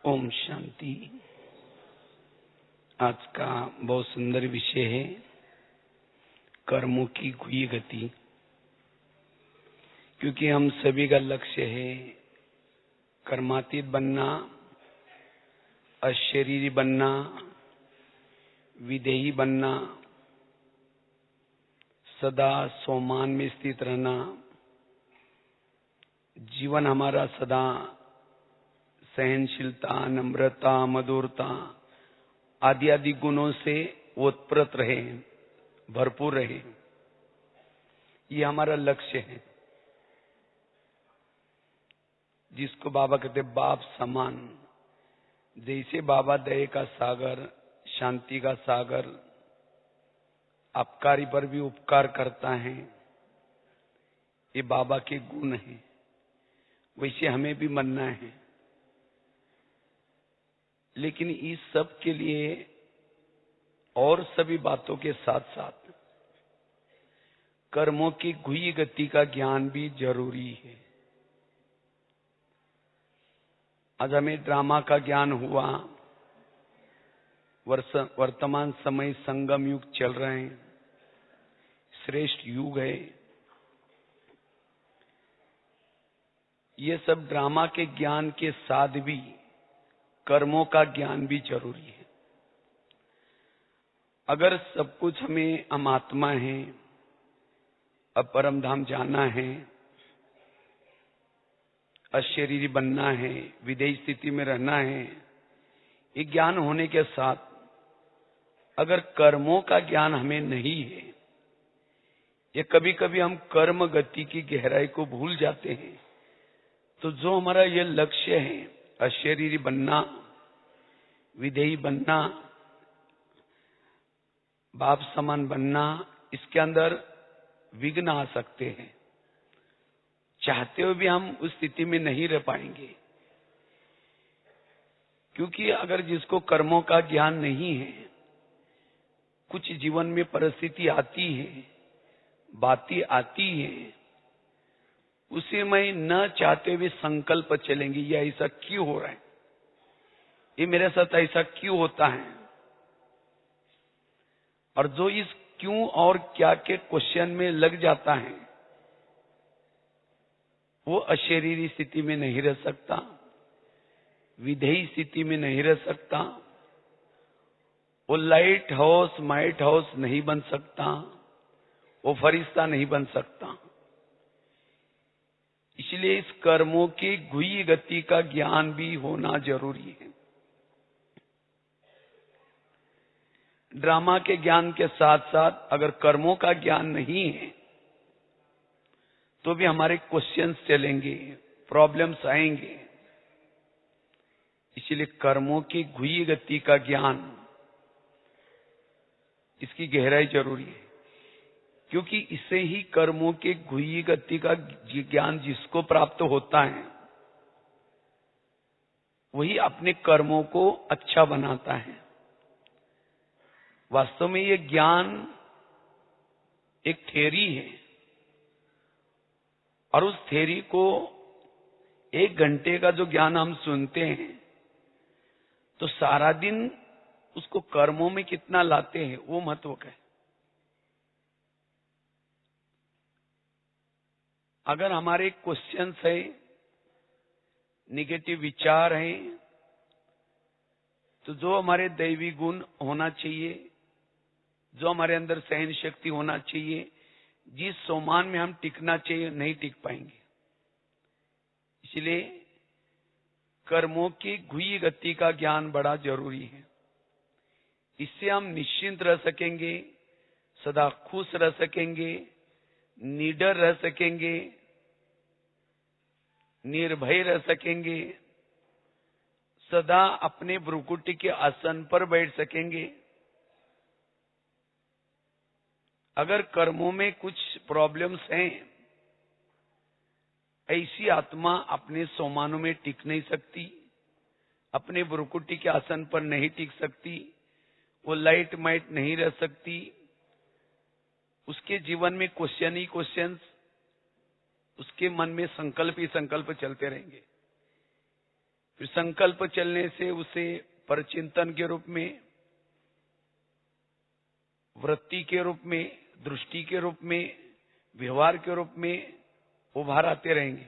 ओम शांति। आज का बहुत सुंदर विषय है कर्मों की गुई गति, क्योंकि हम सभी का लक्ष्य है कर्मातीत बनना, अशरीरी बनना, विदेही बनना, सदा सोमान में स्थित रहना। जीवन हमारा सदा सहनशीलता, नम्रता, मधुरता आदि आदि गुणों से ओतप्रोत रहे, भरपूर रहे। ये हमारा लक्ष्य है, जिसको बाबा कहते बाप समान। जैसे बाबा दया का सागर, शांति का सागर, अपकारी पर भी उपकार करता है, ये बाबा के गुण हैं। वैसे हमें भी बनना है, लेकिन इस सब के लिए और सभी बातों के साथ साथ कर्मों की गुई गति का ज्ञान भी जरूरी है। आज हमें ड्रामा का ज्ञान हुआ। वर्तमान समय संगम युग चल रहे हैं, श्रेष्ठ युग है। ये सब ड्रामा के ज्ञान के साथ भी कर्मों का ज्ञान भी जरूरी है। अगर सब कुछ हम आत्मा हैं, अब परम धाम जाना है, अशरीरी बनना है, विदेही स्थिति में रहना है, ये ज्ञान होने के साथ अगर कर्मों का ज्ञान हमें नहीं है, या कभी कभी हम कर्म गति की गहराई को भूल जाते हैं, तो जो हमारा ये लक्ष्य है अशरीरी बनना, विदेही बनना, बाप समान बनना, इसके अंदर विघ्न आ सकते हैं। चाहते हुए भी हम उस स्थिति में नहीं रह पाएंगे, क्योंकि अगर जिसको कर्मों का ज्ञान नहीं है, कुछ जीवन में परिस्थिति आती है, बातें आती है, उसे में न चाहते हुए संकल्प चलेंगे, ये ऐसा क्यों हो रहा है, ये मेरे साथ ऐसा क्यों होता है। और जो इस क्यों और क्या के क्वेश्चन में लग जाता है, वो अशरीरी स्थिति में नहीं रह सकता, विधेयी स्थिति में नहीं रह सकता, वो लाइट हाउस माइट हाउस नहीं बन सकता, वो फरिश्ता नहीं बन सकता। इसलिए इस कर्मों की गुई गति का ज्ञान भी होना जरूरी है। ड्रामा के ज्ञान के साथ साथ अगर कर्मों का ज्ञान नहीं है, तो भी हमारे क्वेश्चंस चलेंगे, प्रॉब्लम्स आएंगे। इसलिए कर्मों की गुई गति का ज्ञान, इसकी गहराई जरूरी है, क्योंकि इससे ही कर्मों के गुई गति का ज्ञान जिसको प्राप्त होता है, वही अपने कर्मों को अच्छा बनाता है। वास्तव में ये ज्ञान एक थ्योरी है, और उस थ्योरी को 1 घंटे का जो ज्ञान हम सुनते हैं, तो सारा दिन उसको कर्मों में कितना लाते हैं, वो महत्व का है। अगर हमारे क्वेश्चंस है, निगेटिव विचार है, तो जो हमारे दैवी गुण होना चाहिए, जो हमारे अंदर सहन शक्ति होना चाहिए, जिस सोमान में हम टिकना चाहिए, नहीं टिक पाएंगे। इसलिए कर्मों की गुई गति का ज्ञान बड़ा जरूरी है। इससे हम निश्चिंत रह सकेंगे, सदा खुश रह सकेंगे, निडर रह सकेंगे, निर्भय रह सकेंगे, सदा अपने भ्रुकुटी के आसन पर बैठ सकेंगे। अगर कर्मों में कुछ प्रॉब्लम्स हैं, ऐसी आत्मा अपने सोमानों में टिक नहीं सकती, अपने भ्रुकुटी के आसन पर नहीं टिक सकती, वो लाइट माइट नहीं रह सकती। उसके जीवन में क्वेश्चन ही क्वेश्चंस, उसके मन में संकल्प ही संकल्प चलते रहेंगे। फिर संकल्प चलने से उसे परचिंतन के रूप में, वृत्ति के रूप में, दृष्टि के रूप में, व्यवहार के रूप में उभार आते रहेंगे।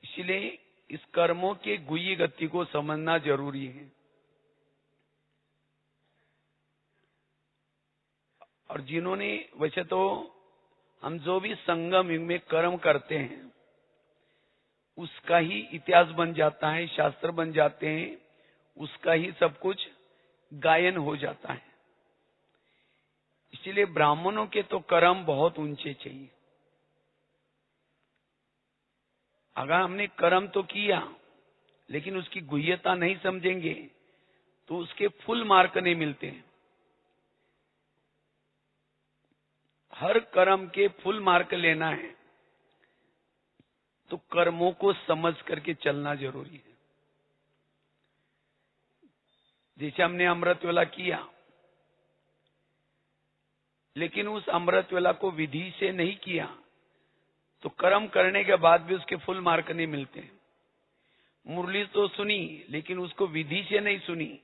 इसलिए इस कर्मों के गुह्य गति को समझना जरूरी है। और जिन्होंने, वैसे तो हम जो भी संगम युग में कर्म करते हैं उसका ही इतिहास बन जाता है, शास्त्र बन जाते हैं, उसका ही सब कुछ गायन हो जाता है। इसलिए ब्राह्मणों के तो कर्म बहुत ऊंचे चाहिए। अगर हमने कर्म तो किया लेकिन उसकी गुह्यता नहीं समझेंगे तो उसके फुल मार्क नहीं मिलते हैं। हर कर्म के फुल मार्क लेना है तो कर्मों को समझ करके चलना जरूरी है। जैसे हमने अमृत वेला किया लेकिन उस अमृत वेला को विधि से नहीं किया तो कर्म करने के बाद भी उसके फुल मार्क नहीं मिलते। मुरली तो सुनी लेकिन उसको विधि से नहीं सुनी,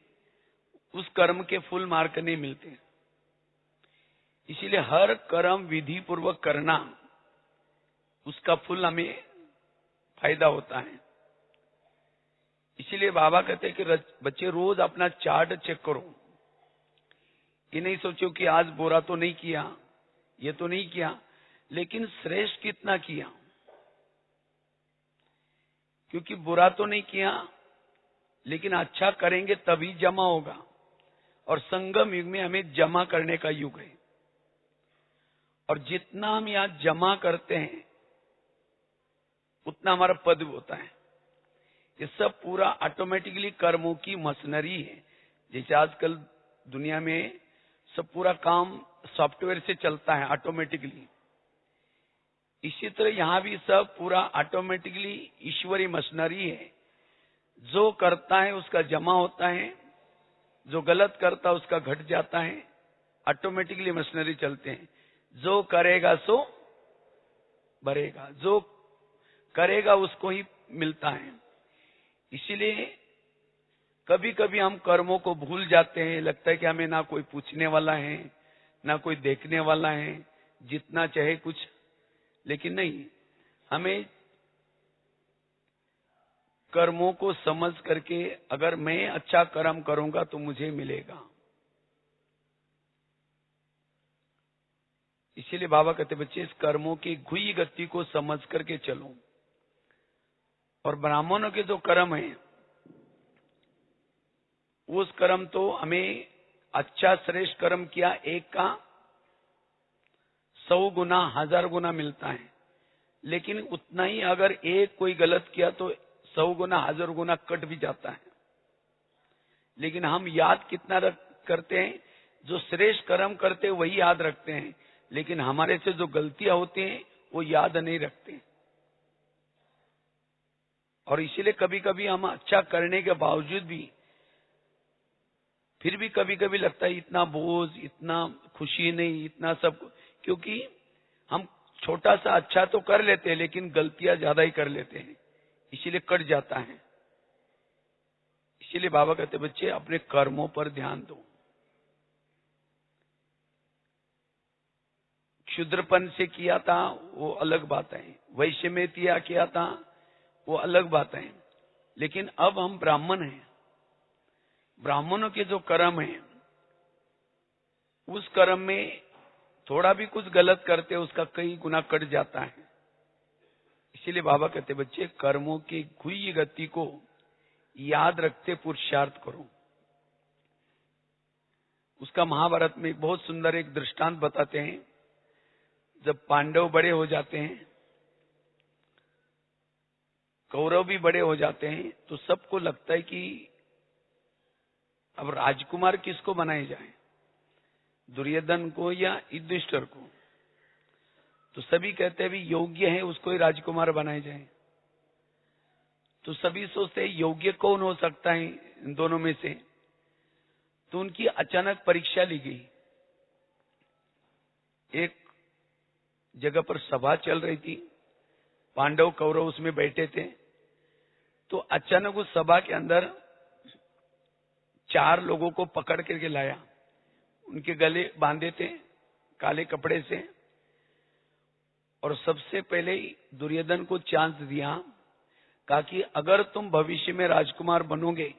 उस कर्म के फुल मार्क नहीं मिलते। इसीलिए हर कर्म विधि पूर्वक करना, उसका फुल हमें फायदा होता है। इसीलिए बाबा कहते हैं कि बच्चे रोज अपना चार्ट चेक करो। ये नहीं सोचो कि आज बुरा तो नहीं किया, ये तो नहीं किया, लेकिन श्रेष्ठ कितना किया। क्योंकि बुरा तो नहीं किया लेकिन अच्छा करेंगे तभी जमा होगा। और संगम युग में हमें जमा करने का युग है। और जितना हम यहां जमा करते हैं उतना हमारा पद होता है। ये सब पूरा ऑटोमेटिकली कर्मों की मशीनरी है। जैसे आजकल दुनिया में सब पूरा काम सॉफ्टवेयर से चलता है ऑटोमेटिकली, इसी तरह यहां भी सब पूरा ऑटोमेटिकली ईश्वरी मशीनरी है। जो करता है उसका जमा होता है, जो गलत करता है उसका घट जाता है। ऑटोमेटिकली मशीनरी चलते हैं। जो करेगा सो भरेगा, जो करेगा उसको ही मिलता है। इसीलिए कभी कभी हम कर्मों को भूल जाते हैं। लगता है कि हमें ना कोई पूछने वाला है, ना कोई देखने वाला है, जितना चाहे कुछ। लेकिन नहीं, हमें कर्मों को समझ करके अगर मैं अच्छा कर्म करूंगा तो मुझे मिलेगा। इसीलिए बाबा कहते बच्चे इस कर्मों की गुह्य गति को समझ करके चलो। और ब्राह्मणों के जो कर्म है उस कर्म तो हमें अच्छा श्रेष्ठ कर्म किया एक का 100 गुना 1000 गुना मिलता है। लेकिन उतना ही अगर एक कोई गलत किया तो 100 गुना 1000 गुना कट भी जाता है। लेकिन हम याद कितना करते हैं? जो श्रेष्ठ कर्म करते हैं वही याद रखते हैं, लेकिन हमारे से जो गलतियां होती हैं वो याद नहीं रखते। और इसीलिए कभी कभी हम अच्छा करने के बावजूद भी फिर भी कभी कभी लगता है इतना बोझ, इतना खुशी नहीं, इतना सब, क्योंकि हम छोटा सा अच्छा तो कर लेते हैं लेकिन गलतियां ज्यादा ही कर लेते हैं, इसीलिए कट जाता है। इसीलिए बाबा कहते बच्चे अपने कर्मों पर ध्यान दो। क्षुद्रपन से किया था वो अलग बात है, वैश्य में किया था वो अलग बात है, लेकिन अब हम ब्राह्मण हैं। ब्राह्मणों के जो कर्म है उस कर्म में थोड़ा भी कुछ गलत करते उसका कई गुना कट जाता है। इसीलिए बाबा कहते बच्चे कर्मों की गुह्य गति को याद रखते पुरुषार्थ करो। उसका महाभारत में बहुत सुंदर एक दृष्टांत बताते हैं। जब पांडव बड़े हो जाते हैं, कौरव भी बड़े हो जाते हैं, तो सबको लगता है कि अब राजकुमार किसको बनाया जाए, दुर्योधन को या युधिष्ठिर को। तो सभी कहते हैं भी योग्य है उसको ही राजकुमार बनाया जाए। तो सभी सोचते हैं योग्य कौन हो सकता है इन दोनों में से। तो उनकी अचानक परीक्षा ली गई। एक जगह पर सभा चल रही थी, पांडव कौरव उसमें बैठे थे। तो अचानक उस सभा के अंदर 4 लोगों को पकड़ करके लाया, उनके गले बांधे थे काले कपड़े से, और सबसे पहले ही दुर्योधन को चांस दिया, कहा कि अगर तुम भविष्य में राजकुमार बनोगे,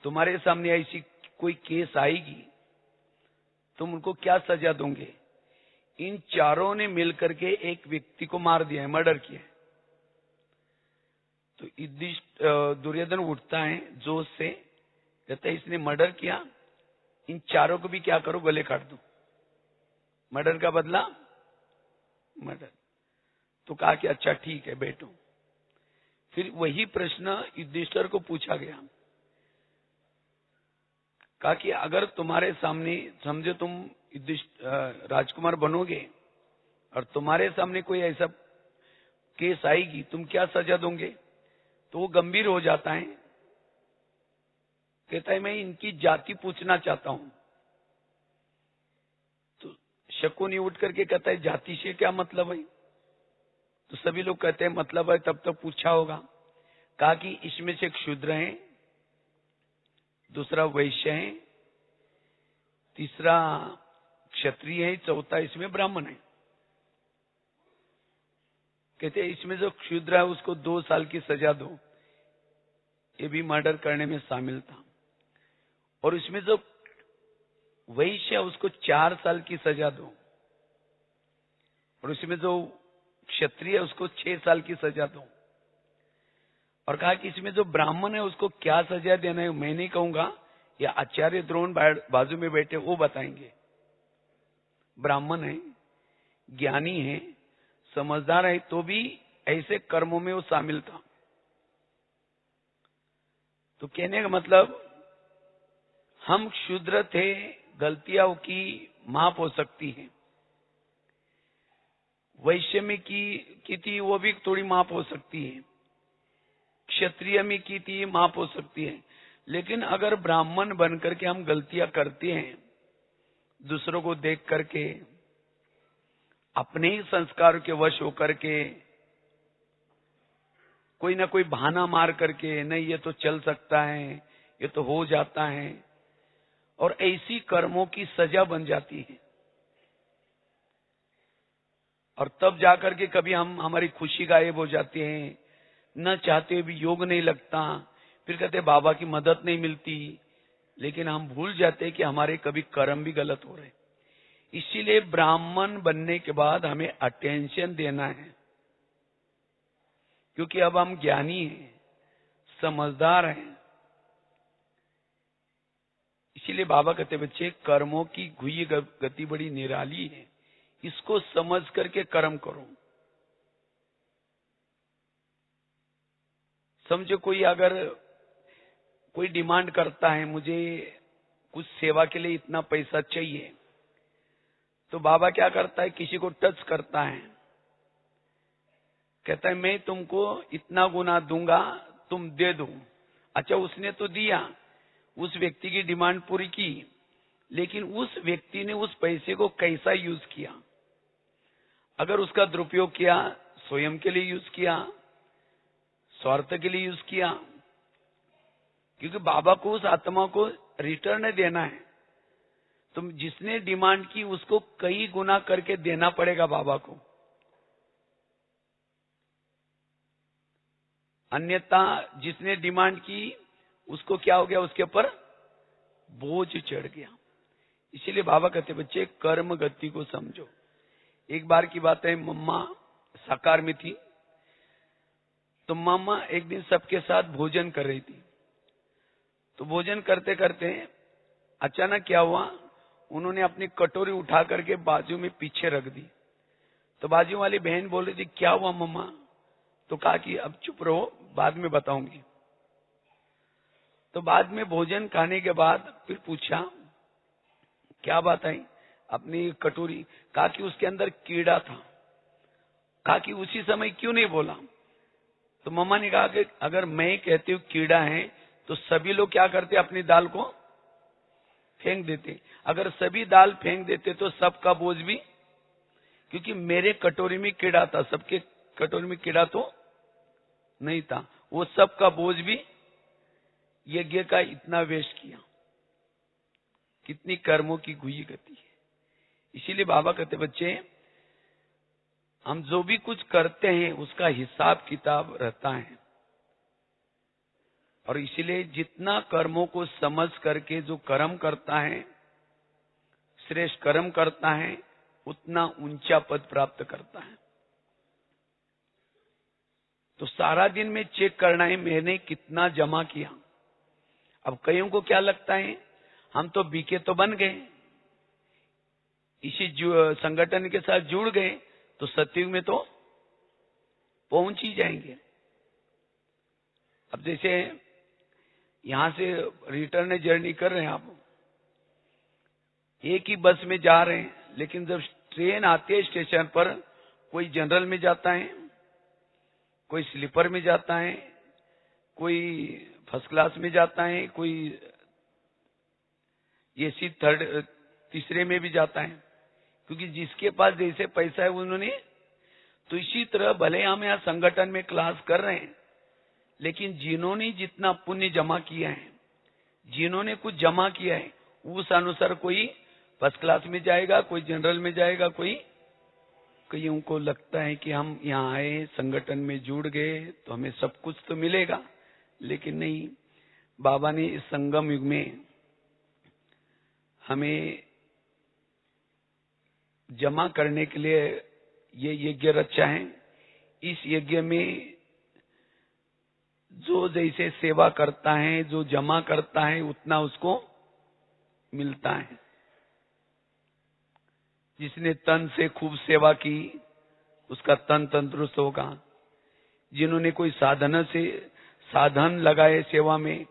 तुम्हारे सामने ऐसी कोई केस आएगी, तुम उनको क्या सजा दोगे? इन चारों ने मिलकर के एक व्यक्ति को मार दिया है, मर्डर किया है। तो दुर्योधन उठता है जोश से, कहता है इसने मर्डर किया, इन चारों को भी क्या करो, गले काट दो, मर्डर का बदला मर्डर। तो कहा कि अच्छा ठीक है बैठो। फिर वही प्रश्न युधिष्ठिर को पूछा गया, कहा कि अगर तुम्हारे सामने, समझो तुम राजकुमार बनोगे और तुम्हारे सामने कोई ऐसा केस आएगी, तुम क्या सजा दोगे? तो वो गंभीर हो जाता है, कहता है मैं इनकी जाति पूछना चाहता हूं। तो शकुनी उठ करके कहता है जाति से क्या मतलब है? तो सभी लोग कहते हैं मतलब है, तब तक पूछा होगा। कहा कि इसमें से एक शूद्र है, दूसरा वैश्य है, तीसरा क्षत्रिय है, चौथा इसमें ब्राह्मण है। कहते हैं इसमें जो क्षुद्र है उसको 2 साल की सजा दो, ये भी मर्डर करने में शामिल था। और इसमें जो वैश्य है उसको 4 साल की सजा दो, और इसमें जो क्षत्रिय है उसको 6 साल की सजा दो। और कहा कि इसमें जो ब्राह्मण है उसको क्या सजा देना है मैं नहीं कहूंगा, या आचार्य द्रोण बाजू में बैठे वो बताएंगे। ब्राह्मण है, ज्ञानी है, समझदार है, तो भी ऐसे कर्मों में वो शामिल था। तो कहने का मतलब हम क्षुद्र थे, गलतियां की माफ हो सकती है। वैश्य में की थी वो भी थोड़ी माफ हो सकती है, क्षत्रिय में की थी माफ हो सकती है। लेकिन अगर ब्राह्मण बनकर के हम गलतियां करते हैं, दूसरों को देख करके, अपने ही संस्कार के वश होकर के, कोई ना कोई बहाना मार करके, नहीं ये तो चल सकता है, ये तो हो जाता है, और ऐसी कर्मों की सजा बन जाती है। और तब जाकर के कभी हमारी खुशी गायब हो जाती है, न चाहते हुए भी योग नहीं लगता, फिर कहते बाबा की मदद नहीं मिलती, लेकिन हम भूल जाते कि हमारे कभी कर्म भी गलत हो रहे। इसीलिए ब्राह्मण बनने के बाद हमें अटेंशन देना है, क्योंकि अब हम ज्ञानी हैं, समझदार हैं। इसीलिए बाबा कहते बच्चे कर्मों की घुई गति बड़ी निराली है, इसको समझ करके कर्म करो। समझो कोई अगर कोई डिमांड करता है, मुझे कुछ सेवा के लिए इतना पैसा चाहिए, तो बाबा क्या करता है, किसी को टच करता है, कहता है मैं तुमको इतना गुना दूंगा, तुम दे दो। अच्छा उसने तो दिया, उस व्यक्ति की डिमांड पूरी की, लेकिन उस व्यक्ति ने उस पैसे को कैसा यूज किया? अगर उसका दुरुपयोग किया, स्वयं के लिए यूज किया, स्वार्थ के लिए यूज किया, क्योंकि बाबा को उस आत्मा को रिटर्न देना है। तो जिसने डिमांड की उसको कई गुना करके देना पड़ेगा बाबा को, अन्यथा जिसने डिमांड की उसको क्या हो गया, उसके ऊपर बोझ चढ़ गया। इसीलिए बाबा कहते बच्चे कर्म गति को समझो। एक बार की बात है, मम्मा साकार में थी, तो मम्मा एक दिन सबके साथ भोजन कर रही थी। तो भोजन करते करते अचानक क्या हुआ, उन्होंने अपनी कटोरी उठा करके बाजू में पीछे रख दी। तो बाजू वाली बहन बोल रही थी क्या हुआ मम्मा? तो कहा कि अब चुप रहो, बाद में बताऊंगी। तो बाद में भोजन खाने के बाद फिर पूछा क्या बात आई? अपनी कटोरी, कहा कि उसके अंदर कीड़ा था। कहा कि उसी समय क्यों नहीं बोला? तो मम्मा ने कहा कि अगर मैं कहती हूँ कीड़ा है तो सभी लोग क्या करते, अपनी दाल को फेंक देते। अगर सभी दाल फेंक देते तो सबका बोझ भी, क्योंकि मेरे कटोरी में कीड़ा था, सबके कटोरी में कीड़ा तो नहीं था। वो सब का बोझ भी यज्ञ का इतना वेस्ट किया। कितनी कर्मों की गुई गति है। इसीलिए बाबा कहते बच्चे, हम जो भी कुछ करते हैं उसका हिसाब किताब रहता है। और इसीलिए जितना कर्मों को समझ करके जो कर्म करता है, श्रेष्ठ कर्म करता है, उतना ऊंचा पद प्राप्त करता है। तो सारा दिन में चेक करना है मैंने कितना जमा किया। अब कईयों को क्या लगता है, हम तो बीके तो बन गए, इसी संगठन के साथ जुड़ गए तो सतयुग में तो पहुंच ही जाएंगे। अब जैसे यहां से रिटर्न जर्नी कर रहे हैं आप, एक ही बस में जा रहे हैं, लेकिन जब ट्रेन आती है स्टेशन पर, कोई जनरल में जाता है, कोई स्लीपर में जाता है, कोई फर्स्ट क्लास में जाता है, कोई एसी तीसरे में भी जाता है, क्योंकि जिसके पास जैसे पैसा है उन्होंने। तो इसी तरह भले हम यहाँ संगठन में क्लास कर रहे हैं, लेकिन जिन्होंने जितना पुण्य जमा किया है, जिन्होंने कुछ जमा किया है, उस अनुसार कोई फर्स्ट क्लास में जाएगा, कोई जनरल में जाएगा, कईयों को लगता है कि हम यहाँ आए, संगठन में जुड़ गए तो हमें सब कुछ तो मिलेगा, लेकिन नहीं। बाबा ने इस संगम युग में हमें जमा करने के लिए ये यज्ञ रचा है। इस यज्ञ में जो जैसे सेवा करता है, जो जमा करता है, उतना उसको मिलता है। जिसने तन से खूब सेवा की, उसका तन तंदुरुस्त होगा। जिन्होंने कोई साधन लगाए सेवा में,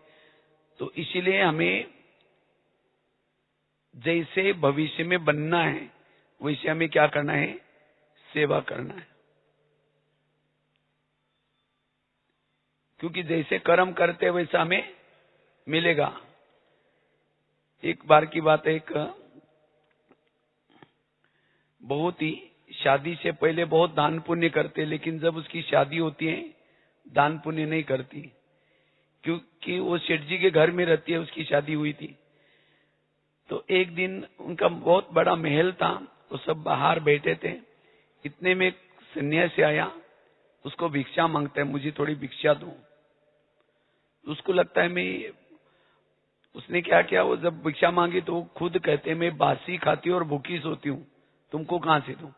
तो इसीलिए हमें जैसे भविष्य में बनना है, वैसे हमें क्या करना है, सेवा करना है। क्योंकि जैसे कर्म करते वैसा हमें मिलेगा। एक बार की बात है, एक बहुत ही शादी से पहले बहुत दान पुण्य करते, लेकिन जब उसकी शादी होती है दान पुण्य नहीं करती, क्योंकि वो सेठ जी के घर में रहती है, उसकी शादी हुई थी। तो एक दिन उनका बहुत बड़ा महल था, वो सब बाहर बैठे थे। इतने में एक सन्यासी आया, उसको भिक्षा मांगता है, मुझे थोड़ी भिक्षा दो। उसको लगता है उसने क्या किया, वो जब भिक्षा मांगी तो वो खुद कहते हैं मैं बासी खाती हूँ और भूखी सोती हूँ, तुमको कहां से दूं।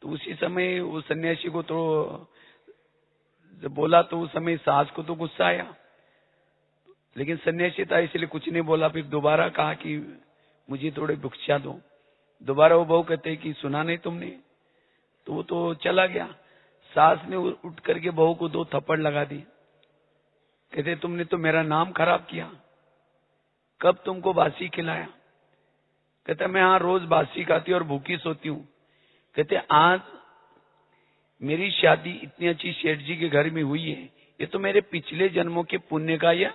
तो उसी समय वो सन्यासी को तो जब बोला तो उस समय सास को तो गुस्सा आया, लेकिन सन्यासी था इसलिए कुछ नहीं बोला। फिर दोबारा कहा कि मुझे थोड़ी भिक्षा दो। दोबारा वो बहू कहते कि सुना नहीं तुमने, तो वो तो चला गया। सास ने उठ करके बहू को 2 थप्पड़ लगा दी। कहते तुमने तो मेरा नाम खराब किया, कब तुमको बासी खिलाया। कहता मैं हाँ रोज बासी खाती और भूखी सोती हूँ। कहते आज मेरी शादी इतनी अच्छी सेठ जी के घर में हुई है, ये तो मेरे पिछले जन्मों के पुण्य का यह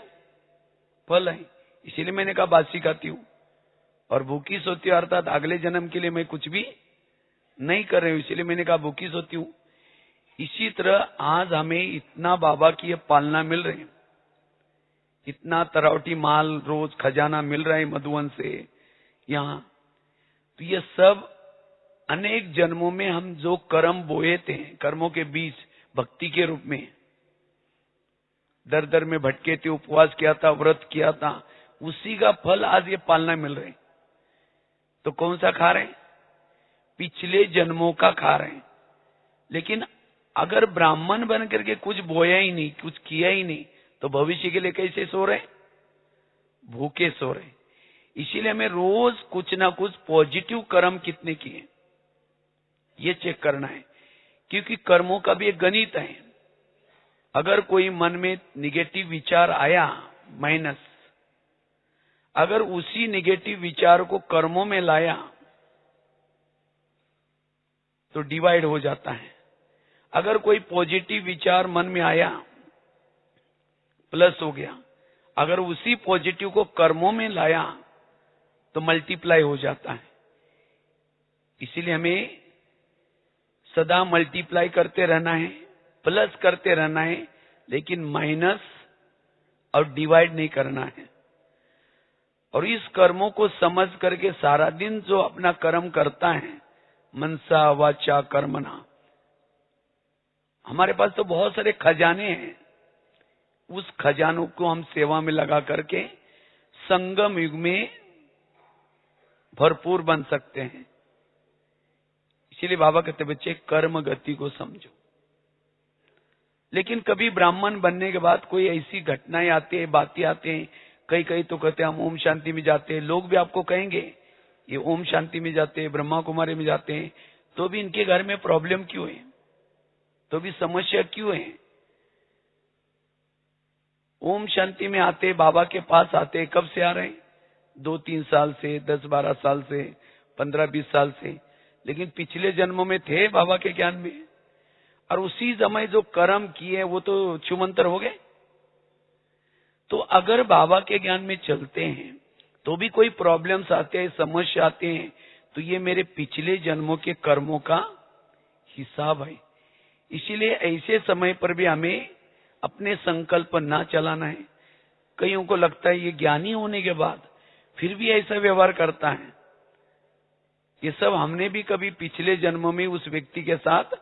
फल है, इसीलिए मैंने कहा बासी खाती हूँ। और भूखी सोती हूँ अर्थात अगले जन्म के लिए मैं कुछ भी नहीं कर रही हूँ, इसीलिए मैंने कहा भूखी सोती हूँ। इसी तरह आज हमें इतना बाबा की पालना मिल रही है, इतना तरावटी माल रोज खजाना मिल रहा है मधुवन से यहाँ। तो ये सब अनेक जन्मों में हम जो कर्म बोए थे, कर्मों के बीच भक्ति के रूप में दर दर में भटके थे, उपवास किया था, व्रत किया था, उसी का फल आज ये पालना मिल रहे। तो कौन सा खा रहे? पिछले जन्मों का खा रहे हैं। लेकिन अगर ब्राह्मण बन करके कुछ बोया ही नहीं, कुछ किया ही नहीं, तो भविष्य के लिए कैसे सो रहे? भूखे सो रहे। इसीलिए हमें रोज कुछ ना कुछ पॉजिटिव कर्म कितने किए ये चेक करना है, क्योंकि कर्मों का भी एक गणित है। अगर कोई मन में निगेटिव विचार आया माइनस, अगर उसी निगेटिव विचार को कर्मों में लाया तो डिवाइड हो जाता है। अगर कोई पॉजिटिव विचार मन में आया प्लस हो गया, अगर उसी पॉजिटिव को कर्मों में लाया तो मल्टीप्लाई हो जाता है। इसीलिए हमें सदा मल्टीप्लाई करते रहना है, प्लस करते रहना है, लेकिन माइनस और डिवाइड नहीं करना है। और इस कर्मों को समझ करके सारा दिन जो अपना कर्म करता है, मनसा वाचा कर्मणा, हमारे पास तो बहुत सारे खजाने हैं, उस खजानों को हम सेवा में लगा करके संगम युग में भरपूर बन सकते हैं। इसीलिए बाबा कहते बच्चे कर्म गति को समझो। लेकिन कभी ब्राह्मण बनने के बाद कोई ऐसी घटनाएं आती है, बातें आते हैं, कई कई तो कहते हैं हम ओम शांति में जाते हैं, लोग भी आपको कहेंगे ये ओम शांति में जाते हैं, ब्रह्मा कुमारी में जाते हैं, तो भी इनके घर में प्रॉब्लम क्यों है, तो भी समस्या क्यों है? ओम शांति में आते, बाबा के पास आते, कब से आ रहे हैं? 2-3 साल से, 10-12 साल से, 15-20 साल से, लेकिन पिछले जन्मों में थे बाबा के ज्ञान में, और उसी समय जो कर्म किए वो तो छुमंतर हो गए। तो अगर बाबा के ज्ञान में चलते हैं तो भी कोई प्रॉब्लम्स आते हैं, समस्या आते हैं, तो ये मेरे पिछले जन्मों के कर्मों का हिसाब है। इसीलिए ऐसे समय पर भी हमें अपने संकल्प ना चलाना है। कईयों को लगता है ये ज्ञानी होने के बाद फिर भी ऐसा व्यवहार करता है। ये सब हमने भी कभी पिछले जन्मों में उस व्यक्ति के साथ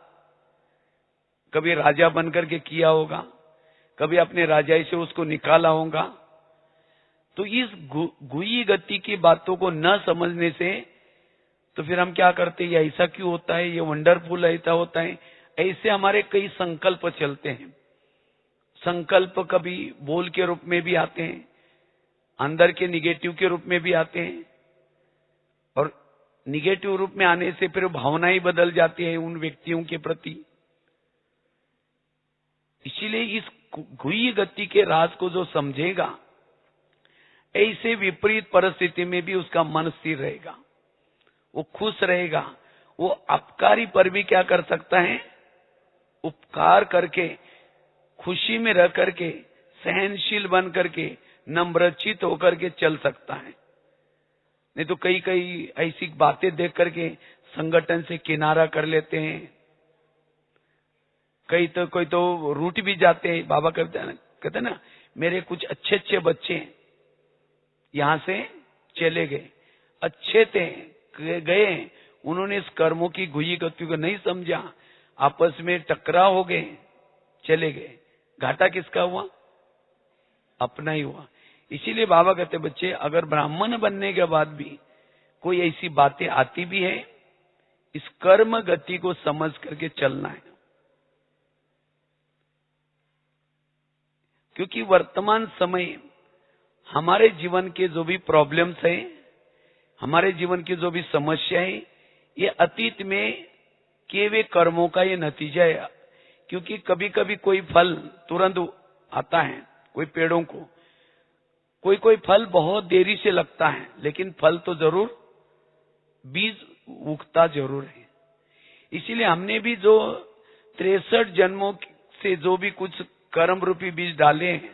कभी राजा बनकर के किया होगा, कभी अपने राजाई से उसको निकाला होगा। तो इस गुई गति की बातों को न समझने से तो फिर हम क्या करते हैं, ये ऐसा क्यों होता है, ये वंडरफुल ऐसा होता है, ऐसे हमारे कई संकल्प चलते हैं। संकल्प कभी बोल के रूप में भी आते हैं, अंदर के निगेटिव के रूप में भी आते हैं, और निगेटिव रूप में आने से फिर भावनाएं बदल जाती है उन व्यक्तियों के प्रति। इसीलिए इस गुई गति के राज को जो समझेगा, ऐसे विपरीत परिस्थिति में भी उसका मन स्थिर रहेगा, वो खुश रहेगा, वो अपकारी पर भी क्या कर सकता है, उपकार करके, खुशी में रह करके, सहनशील बन करके, नम्रचित होकर के चल सकता है। नहीं तो कई कई ऐसी बातें देख करके संगठन से किनारा कर लेते हैं, कोई तो रूठ भी जाते हैं। बाबा कहते ना, मेरे कुछ अच्छे अच्छे बच्चे यहां से चले गए, अच्छे थे, गए, उन्होंने इस कर्मों की गुई गति को नहीं समझा, आपस में टकराव हो गए, चले गए। घाटा किसका हुआ? अपना ही हुआ। इसीलिए बाबा कहते बच्चे, अगर ब्राह्मण बनने के बाद भी कोई ऐसी बातें आती भी है, इस कर्म गति को समझ करके चलना है। क्योंकि वर्तमान समय हमारे जीवन के जो भी प्रॉब्लम्स हैं, हमारे जीवन की जो भी समस्या है, ये अतीत में किए हुए कर्मों का ये नतीजा है। क्योंकि कभी कभी कोई फल तुरंत आता है, कोई पेड़ों को, कोई फल बहुत देरी से लगता है, लेकिन फल तो जरूर, बीज उगता जरूर है। इसीलिए हमने भी जो 63 जन्मों से जो भी कुछ कर्म रूपी बीज डाले हैं,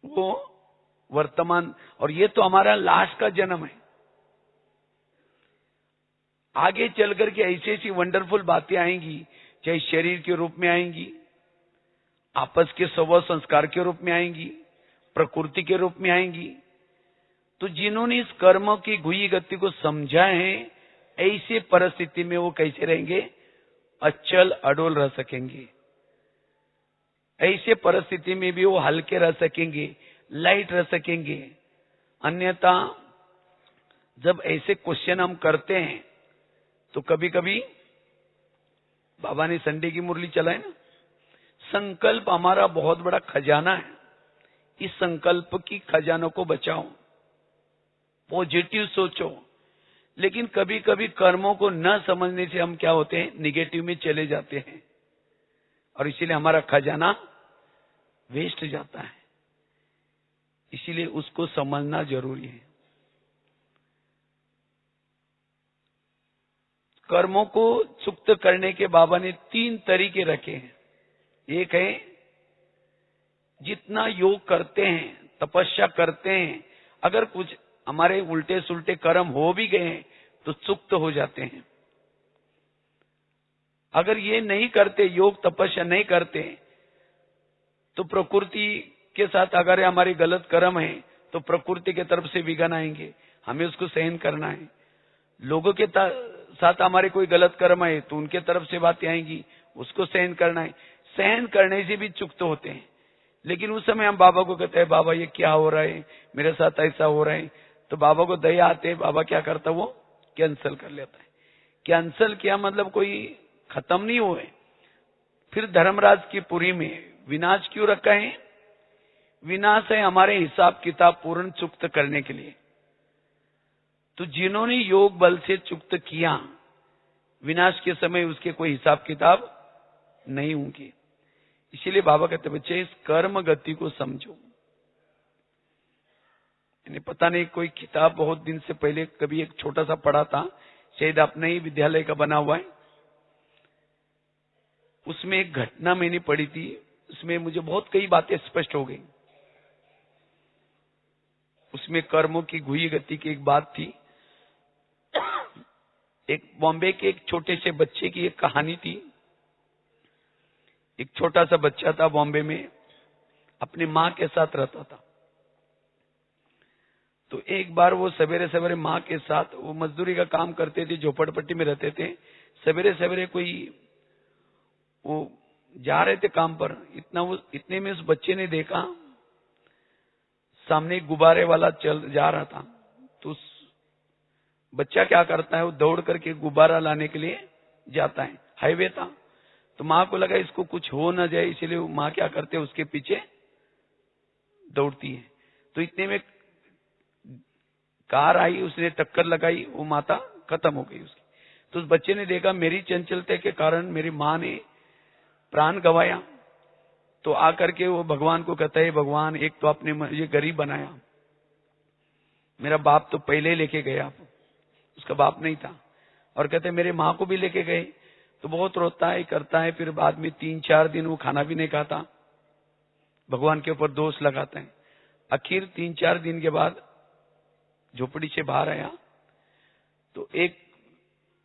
वो वर्तमान, और ये तो हमारा लास्ट का जन्म है। आगे चल करके ऐसी ऐसी वंडरफुल बातें आएंगी, चाहे शरीर के रूप में आएंगी, आपस के स्वभाव संस्कार के रूप में आएंगी, प्रकृति के रूप में आएंगी। तो जिन्होंने इस कर्म की गुई गति को समझा है, ऐसे परिस्थिति में वो कैसे रहेंगे, अचल अडोल रह सकेंगे। ऐसे परिस्थिति में भी वो हल्के रह सकेंगे, लाइट रह सकेंगे। अन्यथा जब ऐसे क्वेश्चन हम करते हैं तो कभी कभी, बाबा ने संडे की मुरली चलाई ना, संकल्प हमारा बहुत बड़ा खजाना है, इस संकल्प की खजानों को बचाओ, पॉजिटिव सोचो। लेकिन कभी कभी कर्मों को न समझने से हम क्या होते हैं, निगेटिव में चले जाते हैं, और इसीलिए हमारा खजाना वेस्ट जाता है। इसीलिए उसको समझना जरूरी है। कर्मों को सुक्त करने के बाबा ने 3 तरीके रखे हैं। एक है, जितना योग करते हैं, तपस्या करते हैं, अगर कुछ हमारे उल्टे सुल्टे कर्म हो भी गए हैं तो सुक्त हो जाते हैं। अगर ये नहीं करते, योग तपस्या नहीं करते, तो प्रकृति के साथ अगर हमारे गलत कर्म है तो प्रकृति के तरफ से विघ्न आएंगे, हमें उसको सहन करना है। लोगों के साथ हमारे कोई गलत कर्म है तो उनके तरफ से बातें आएंगी, उसको सहन करना है। सहन करने से भी चुप तो होते हैं, लेकिन उस समय हम बाबा को कहते हैं बाबा ये क्या हो रहा है, मेरे साथ ऐसा हो रहा है, तो बाबा को दया आते हैं। बाबा क्या करता है, वो कैंसल कर लेता है। कैंसल किया मतलब कोई खत्म नहीं हुए। फिर धर्मराज की पुरी में विनाश क्यों रखा है? विनाश है हमारे हिसाब किताब पूर्ण चुक्त करने के लिए। तो जिन्होंने योग बल से चुक्त किया, विनाश के समय उसके कोई हिसाब किताब नहीं होंगे। इसीलिए बाबा कहते बच्चे इस कर्म गति को समझो। इन्हें पता नहीं, कोई किताब बहुत दिन से पहले कभी एक छोटा सा पढ़ा था, शायद अपने ही विद्यालय का बना हुआ है। उसमें एक घटना मैंने पढ़ी थी, उसमें मुझे बहुत कई बातें स्पष्ट हो गई। उसमें कर्मों की घुई गति की एक बात थी। एक बॉम्बे के एक छोटे से बच्चे की एक कहानी थी। एक छोटा सा बच्चा था बॉम्बे में, अपनी माँ के साथ रहता था। तो एक बार वो सवेरे सवेरे माँ के साथ, वो मजदूरी का काम करते थे, झोपड़पट्टी में रहते थे। सवेरे सवेरे कोई वो जा रहे थे काम पर, इतने में उस बच्चे ने देखा सामने एक गुब्बारे वाला चल जा रहा था। तो उस बच्चा क्या करता है, वो दौड़ करके गुब्बारा लाने के लिए जाता है। हाईवे था, तो माँ को लगा इसको कुछ हो ना जाए, इसलिए माँ क्या करते है, उसके पीछे दौड़ती है। तो इतने में कार आई, उसने टक्कर लगाई, वो माता खत्म हो गई उसकी। तो उस बच्चे ने देखा मेरी चंचलता के कारण मेरी माँ ने प्राण गंवाया। तो आकर के वो भगवान को कहता है, भगवान एक तो आपने ये गरीब बनाया, मेरा बाप तो पहले ही लेके गया, उसका बाप नहीं था, और कहते मेरे माँ को भी लेके गए। तो बहुत रोता है, करता है। फिर बाद में 3-4 दिन वो खाना भी नहीं खाता, भगवान के ऊपर दोष लगाता है। आखिर 3-4 दिन के बाद झोपड़ी से बाहर आया, तो एक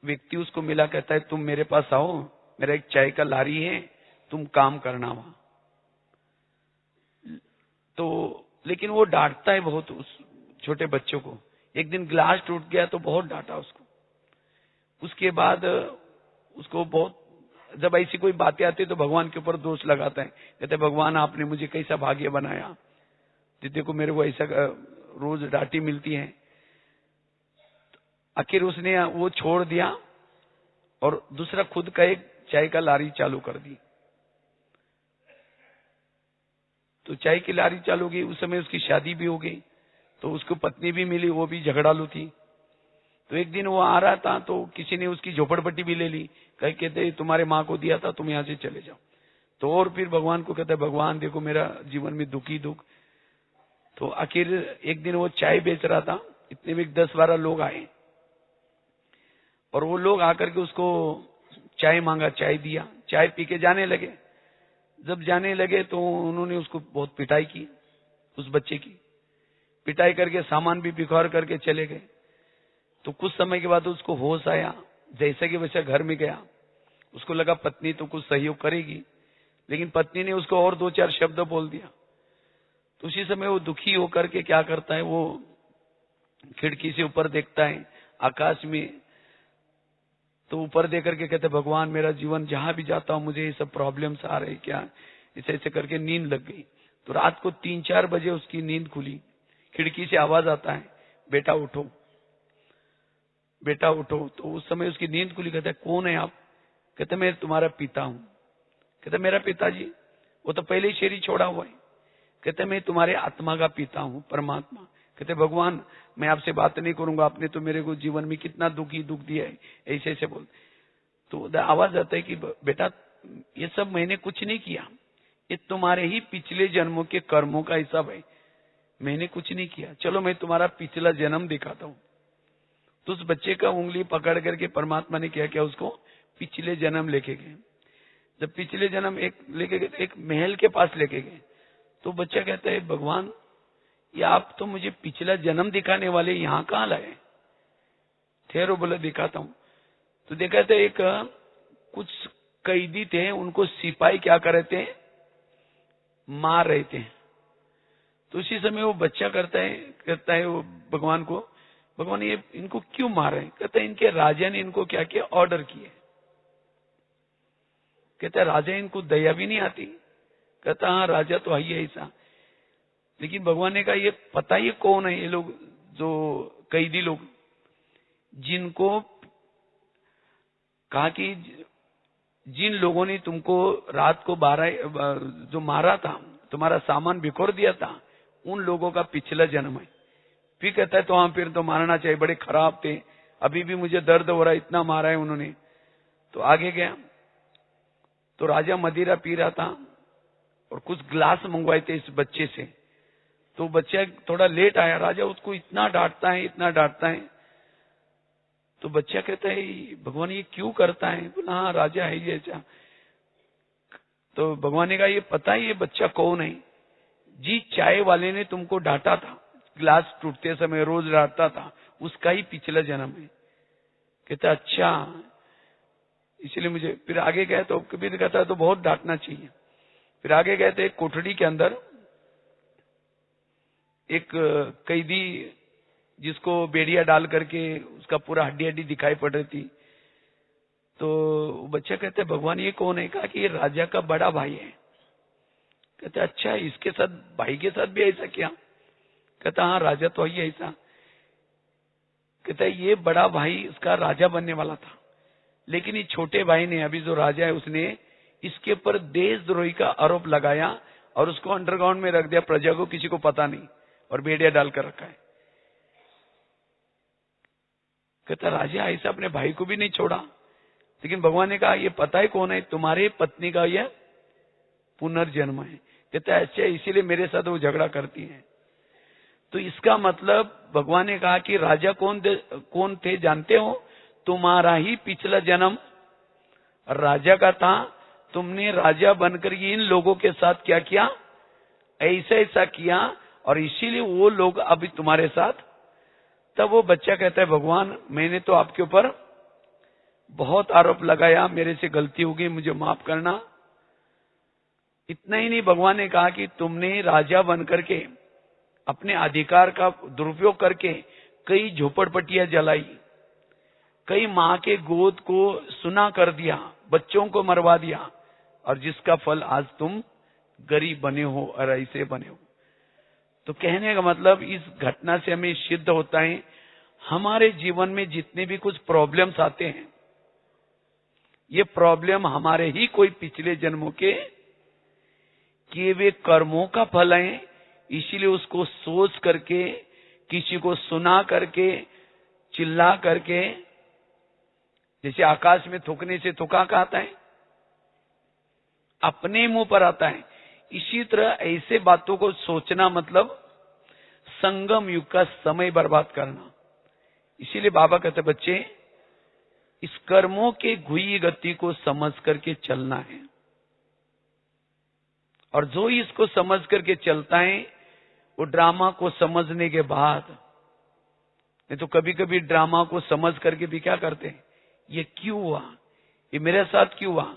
व्यक्ति उसको मिला, कहता है तुम मेरे पास आओ, मेरा एक चाय का लारी है, तुम काम करना वहां। तो लेकिन वो डांटता है बहुत उस छोटे बच्चों को। एक दिन ग्लास टूट गया तो बहुत डांटा उसको। उसके बाद उसको बहुत, जब ऐसी कोई बातें आती तो भगवान के ऊपर दोष लगाता है, कहते भगवान आपने मुझे कैसा भाग्य बनाया, देखो मेरे को ऐसा रोज डांटी मिलती है। आखिर उसने वो छोड़ दिया और दूसरा खुद का एक चाय का लारी चालू कर दी। तो चाय की लारी चालू की, उस समय उसकी शादी भी हो गई, तो उसको पत्नी भी मिली, वो भी झगड़ालू थी। तो एक दिन वो आ रहा था, तो किसी ने उसकी झोपड़पट्टी भी ले ली, कहते तुम्हारे माँ को दिया था, तुम यहाँ से चले जाओ। तो और फिर भगवान को कहता है भगवान देखो मेरा जीवन में दुखी दुख। तो आखिर एक दिन वो चाय बेच रहा था, इतने में 10-12 लोग आए, और वो लोग आकर के उसको चाय मांगा, चाय दिया, चाय पी के जाने लगे। जब जाने लगे तो उन्होंने उसको बहुत पिटाई की, उस बच्चे की पिटाई करके सामान भी बिखर करके चले गए। तो कुछ समय के बाद उसको होश आया, जैसे कि वैसे घर में गया। उसको लगा पत्नी तो कुछ सहयोग करेगी, लेकिन पत्नी ने उसको और 2-4 शब्द बोल दिया। तो उसी समय वो दुखी होकर के क्या करता है, वो खिड़की से ऊपर देखता है आकाश में। तो ऊपर देख करके कहते भगवान मेरा जीवन जहां भी जाता हूं मुझे ये सब प्रॉब्लम्स आ रही क्या, ऐसे ऐसे करके नींद लग गई। तो रात को 3-4 बजे उसकी नींद खुली, खिड़की से आवाज आता है बेटा उठो, बेटा उठो। तो उस समय उसकी नींद खुली। कहता है कौन है आप? कहते मैं तुम्हारा पिता हूं। कहते मेरा पिताजी? वो तो पहले ही शरीर छोड़ा हुआ है। कहते मैं तुम्हारे आत्मा का पिता हूं, परमात्मा। कहते भगवान मैं आपसे बात नहीं करूंगा, आपने तो मेरे को जीवन में कितना दुख दिया है, ऐसे ऐसे बोल। तो आवाज आता है कि बेटा ये सब मैंने कुछ नहीं किया, ये तुम्हारे ही पिछले जन्मों के कर्मों का हिसाब है, मैंने कुछ नहीं किया, चलो मैं तुम्हारा पिछला जन्म दिखाता हूं। तो उस बच्चे का उंगली पकड़ करके परमात्मा ने क्या उसको पिछले जन्म लेके गए। जब पिछले जन्म लेके गए, एक महल के पास लेके गए। तो बच्चा कहता है भगवान ये आप तो मुझे पिछला जन्म दिखाने वाले यहाँ कहाँ लाए? ठहरो बोले दिखाता हूं। तो देखा था एक कुछ कैदी थे, उनको सिपाही क्या कर रहे थे, मार रहे थे। तो उसी समय वो बच्चा कहता है वो भगवान को, भगवान ये इनको क्यों मार रहे हैं? कहता है इनके राजा ने इनको क्या किया, ऑर्डर किए। कहता है राजा इनको दया भी नहीं आती? कहता हाँ राजा तो है ही ऐसा। लेकिन भगवान ने कहा ये पता ही कौन है ये लोग, जो कैदी लोग, जिनको कहा कि जिन लोगों ने तुमको रात को 12 जो मारा था, तुम्हारा सामान बिखोर दिया था, उन लोगों का पिछला जन्म है। फिर कहता है तो हाँ फिर तो मारना चाहिए, बड़े खराब थे, अभी भी मुझे दर्द हो रहा है, इतना मारा है उन्होंने। तो आगे गया तो राजा मदिरा पी रहा था और कुछ ग्लास मंगवाए थे इस बच्चे से। तो बच्चा थोड़ा लेट आया, राजा उसको इतना डांटता है, इतना डांटता है। तो बच्चा कहता है भगवान ये क्यों करता है? बोला हाँ राजा है ये ऐसा। तो भगवान ने कहा ये पता है ये बच्चा कौन है? जी चाय वाले ने तुमको डांटा था, ग्लास टूटते समय रोज डांटता था, उसका ही पिछला जन्म है। कहता अच्छा, इसलिए मुझे। फिर आगे गए तो कबीर कहता है तो बहुत डांटना चाहिए। फिर आगे गए थे, एक कोठड़ी के अंदर एक कैदी जिसको बेड़िया डाल करके उसका पूरा हड्डी हड्डी दिखाई पड़ रही थी। तो बच्चा कहते भगवान ये कौन है? कहा कि ये राजा का बड़ा भाई है। कहते अच्छा, इसके साथ भाई के साथ भी ऐसा क्या? कहता हाँ राजा तो ही ऐसा। कहता है ये बड़ा भाई उसका राजा बनने वाला था, लेकिन ये छोटे भाई ने, अभी जो राजा है, उसने इसके ऊपर देशद्रोही का आरोप लगाया और उसको अंडरग्राउंड में रख दिया, प्रजा को किसी को पता नहीं, और बेड़िया डालकर रखा है। कहता राजा ऐसा अपने भाई को भी नहीं छोड़ा। लेकिन भगवान ने कहा ये पता है कौन है? तुम्हारे पत्नी का यह पुनर्जन्म है। कहता है अच्छा, इसीलिए मेरे साथ वो झगड़ा करती है। तो इसका मतलब भगवान ने कहा कि राजा कौन थे जानते हो? तुम्हारा ही पिछला जन्म राजा का था। तुमने राजा बनकर इन लोगों के साथ क्या किया? ऐसा ऐसा किया, और इसीलिए वो लोग अभी तुम्हारे साथ। तब वो बच्चा कहता है भगवान मैंने तो आपके ऊपर बहुत आरोप लगाया, मेरे से गलती हो गई, मुझे माफ करना। इतना ही नहीं, भगवान ने कहा कि तुमने राजा बनकर के अपने अधिकार का दुरुपयोग करके कई झोपड़पट्टियां जलाई, कई मां के गोद को सुना कर दिया, बच्चों को मरवा दिया, और जिसका फल आज तुम गरीब बने हो और ऐसे बने हो। तो कहने का मतलब इस घटना से हमें सिद्ध होता है हमारे जीवन में जितने भी कुछ प्रॉब्लम्स आते हैं, ये प्रॉब्लम हमारे ही कोई पिछले जन्मों के किए हुए कर्मों का फल है। इसीलिए उसको सोच करके, किसी को सुना करके, चिल्ला करके, जैसे आकाश में थूकने से थूका आता है, अपने मुंह पर आता है। इसी तरह ऐसे बातों को सोचना मतलब संगम युग का समय बर्बाद करना। इसीलिए बाबा कहते बच्चे इस कर्मों के घुई गति को समझ करके चलना है, और जो इसको समझ करके चलता है वो ड्रामा को समझने के बाद, नहीं तो कभी कभी ड्रामा को समझ करके भी क्या करते हैं, ये क्यों हुआ, ये मेरे साथ क्यों हुआ।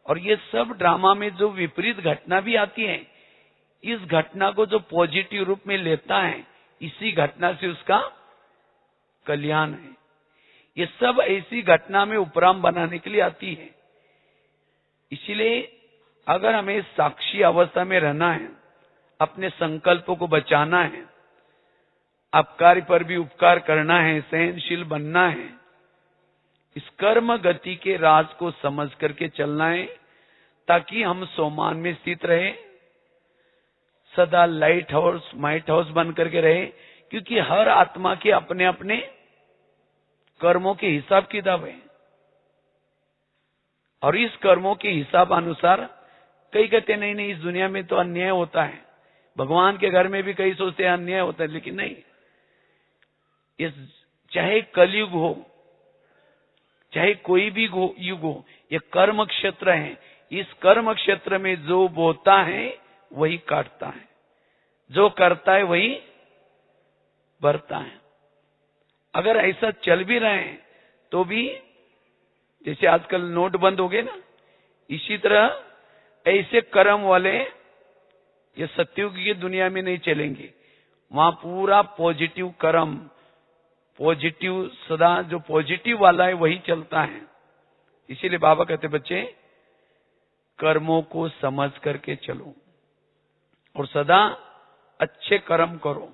और ये सब ड्रामा में जो विपरीत घटना भी आती है, इस घटना को जो पॉजिटिव रूप में लेता है, इसी घटना से उसका कल्याण है। ये सब ऐसी घटना में उपराम बनाने के लिए आती है। इसीलिए अगर हमें साक्षी अवस्था में रहना है, अपने संकल्पों को बचाना है, अपकार पर भी उपकार करना है, सहनशील बनना है, इस कर्म गति के राज को समझ करके चलना है, ताकि हम सोमान में स्थित रहे, सदा लाइट हाउस माइट हाउस बन करके रहे। क्योंकि हर आत्मा के अपने अपने कर्मों के हिसाब किताब है, और इस कर्मों के हिसाब अनुसार कई कहते नहीं नहीं इस दुनिया में तो अन्याय होता है, भगवान के घर में भी कई सोचते हैं अन्याय होता है, लेकिन नहीं, इस चाहे कलयुग हो चाहे कोई भी युग हो, ये कर्म क्षेत्र है। इस कर्म क्षेत्र में जो बोता है वही काटता है, जो करता है वही बढ़ता है। अगर ऐसा चल भी रहे हैं तो भी, जैसे आजकल नोट बंद हो गए ना, इसी तरह ऐसे कर्म वाले ये सत्युग की दुनिया में नहीं चलेंगे। वहां पूरा पॉजिटिव कर्म, पॉजिटिव, सदा जो पॉजिटिव वाला है वही चलता है। इसीलिए बाबा कहते बच्चे कर्मों को समझ करके चलो और सदा अच्छे कर्म करो।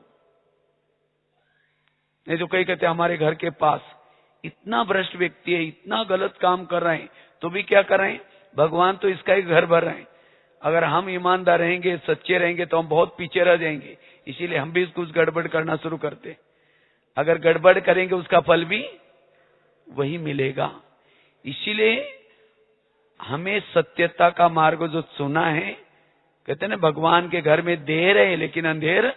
नहीं तो कई कहते हमारे घर के पास इतना भ्रष्ट व्यक्ति है, इतना गलत काम कर रहे हैं, तो भी क्या कर रहे हैं, भगवान तो इसका ही घर भर रहे हैं। अगर हम ईमानदार रहेंगे, सच्चे रहेंगे तो हम बहुत पीछे रह जाएंगे। इसीलिए हम भी कुछ गड़बड़ करना शुरू करते। अगर गड़बड़ करेंगे उसका फल भी वही मिलेगा। इसीलिए हमें सत्यता का मार्ग जो सुना है, कहते हैं ना भगवान के घर में देर है लेकिन अंधेर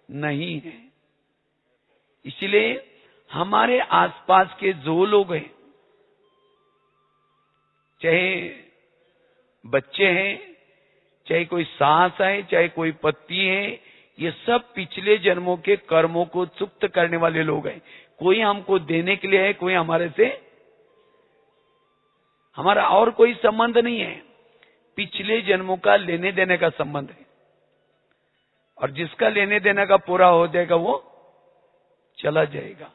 नहीं है। इसलिए हमारे आसपास के जो लोग हैं, चाहे बच्चे हैं, चाहे कोई सास है, चाहे कोई पति है, ये सब पिछले जन्मों के कर्मों को चुक्त करने वाले लोग हैं। कोई हमको देने के लिए है, कोई हमारे से, हमारा और कोई संबंध नहीं है, पिछले जन्मों का लेने देने का संबंध है। और जिसका लेने देने का पूरा हो जाएगा वो चला जाएगा।